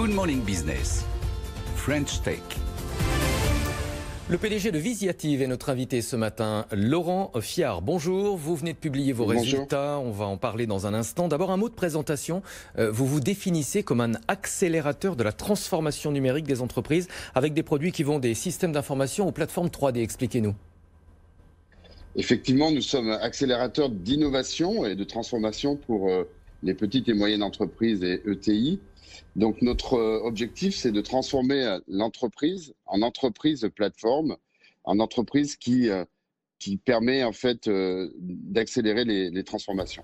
Good Morning Business, French Tech. Le PDG de Visiative est notre invité ce matin, Laurent Fiard. Bonjour, vous venez de publier vos résultats, on va en parler dans un instant. D'abord un mot de présentation, vous vous définissez comme un accélérateur de la transformation numérique des entreprises avec des produits qui vont des systèmes d'information aux plateformes 3D, expliquez-nous. Effectivement, nous sommes accélérateurs d'innovation et de transformation pour les petites et moyennes entreprises et ETI. Donc notre objectif, c'est de transformer l'entreprise en entreprise plateforme, en entreprise qui permet en fait d'accélérer les transformations.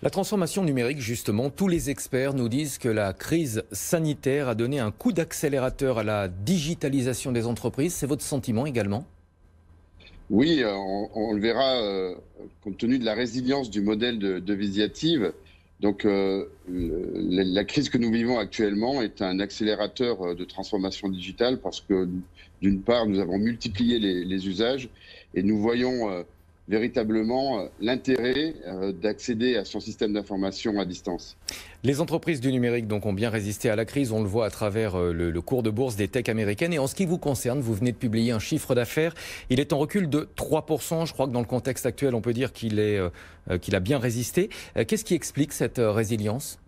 La transformation numérique, justement, tous les experts nous disent que la crise sanitaire a donné un coup d'accélérateur à la digitalisation des entreprises. C'est votre sentiment également ? Oui, on le verra compte tenu de la résilience du modèle de Visiative. Donc, la crise que nous vivons actuellement est un accélérateur de transformation digitale parce que, d'une part, nous avons multiplié les usages et nous voyons véritablement l'intérêt d'accéder à son système d'information à distance. Les entreprises du numérique donc, ont bien résisté à la crise, on le voit à travers le cours de bourse des techs américaines. Et en ce qui vous concerne, vous venez de publier un chiffre d'affaires, il est en recul de 3%. Je crois que dans le contexte actuel, on peut dire qu'il a bien résisté. Qu'est-ce qui explique cette résilience ?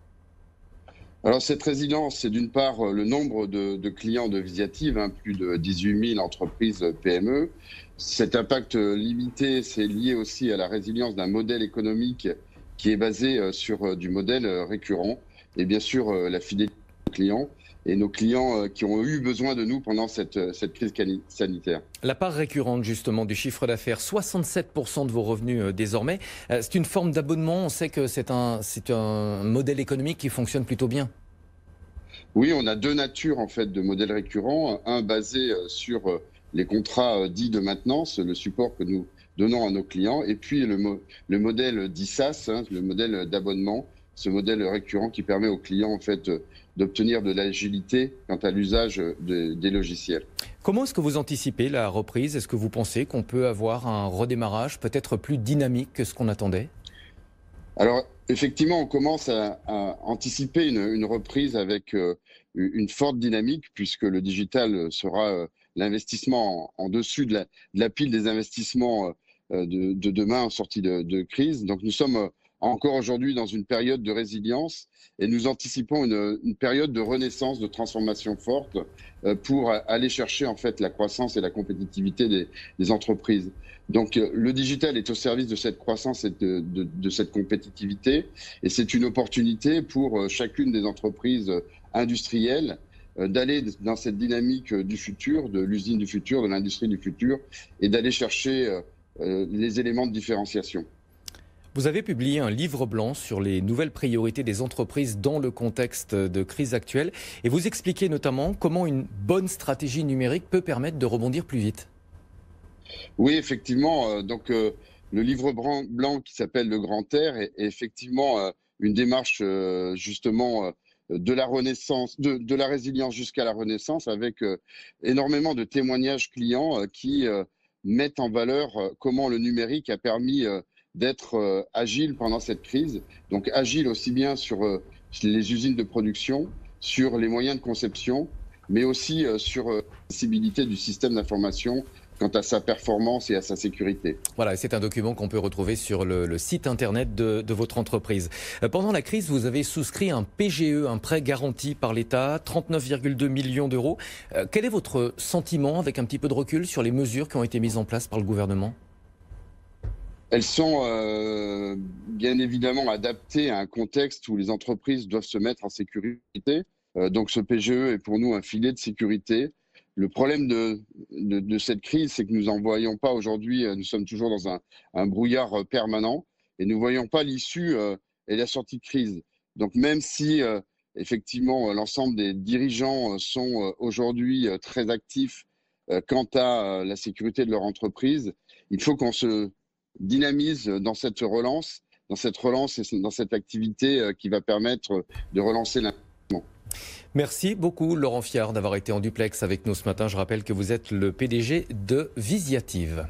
Alors cette résilience, c'est d'une part le nombre de clients de Visiative, plus de 18 000 entreprises PME. Cet impact limité, c'est lié aussi à la résilience d'un modèle économique qui est basé sur du modèle récurrent et bien sûr la fidélité des clients et nos clients qui ont eu besoin de nous pendant cette crise sanitaire. La part récurrente justement du chiffre d'affaires, 67% de vos revenus désormais, c'est une forme d'abonnement, on sait que c'est un modèle économique qui fonctionne plutôt bien. Oui, on a deux natures en fait de modèles récurrents, un basé sur les contrats dits de maintenance, le support que nous donnons à nos clients, et puis le modèle dit SaaS, le modèle d'abonnement, ce modèle récurrent qui permet aux clients en fait d'obtenir de l'agilité quant à l'usage des logiciels. Comment est-ce que vous anticipez la reprise ? Est-ce que vous pensez qu'on peut avoir un redémarrage peut-être plus dynamique que ce qu'on attendait ? Alors effectivement, on commence à anticiper une reprise avec une forte dynamique puisque le digital sera l'investissement en dessus de la pile des investissements de demain en sortie de crise. Donc nous sommes encore aujourd'hui dans une période de résilience et nous anticipons une période de renaissance, de transformation forte pour aller chercher en fait la croissance et la compétitivité des entreprises. Donc le digital est au service de cette croissance et de cette compétitivité et c'est une opportunité pour chacune des entreprises industrielles d'aller dans cette dynamique du futur, de l'usine du futur, de l'industrie du futur et d'aller chercher les éléments de différenciation. Vous avez publié un livre blanc sur les nouvelles priorités des entreprises dans le contexte de crise actuelle et vous expliquez notamment comment une bonne stratégie numérique peut permettre de rebondir plus vite. Oui, effectivement. Donc, le livre blanc qui s'appelle Le Grand Air est effectivement une démarche justement de la renaissance, de la résilience jusqu'à la renaissance avec énormément de témoignages clients qui mettent en valeur comment le numérique a permis d'être agile pendant cette crise. Donc agile aussi bien sur les usines de production, sur les moyens de conception, mais aussi sur la possibilité du système d'information quant à sa performance et à sa sécurité. Voilà, c'est un document qu'on peut retrouver sur le site internet de votre entreprise. Pendant la crise, vous avez souscrit un PGE, un prêt garanti par l'État, 39,2 millions d'euros. Quel est votre sentiment, avec un petit peu de recul, sur les mesures qui ont été mises en place par le gouvernement ? Elles sont bien évidemment adaptées à un contexte où les entreprises doivent se mettre en sécurité. Donc ce PGE est pour nous un filet de sécurité. Le problème de cette crise, c'est que nous n'en voyons pas aujourd'hui, nous sommes toujours dans un brouillard permanent et nous ne voyons pas l'issue et la sortie de crise. Donc même si effectivement l'ensemble des dirigeants sont aujourd'hui très actifs quant à la sécurité de leur entreprise, il faut qu'on se dynamise dans cette relance et dans cette activité qui va permettre de relancer l'investissement. Merci beaucoup Laurent Fiard d'avoir été en duplex avec nous ce matin. Je rappelle que vous êtes le PDG de Visiative.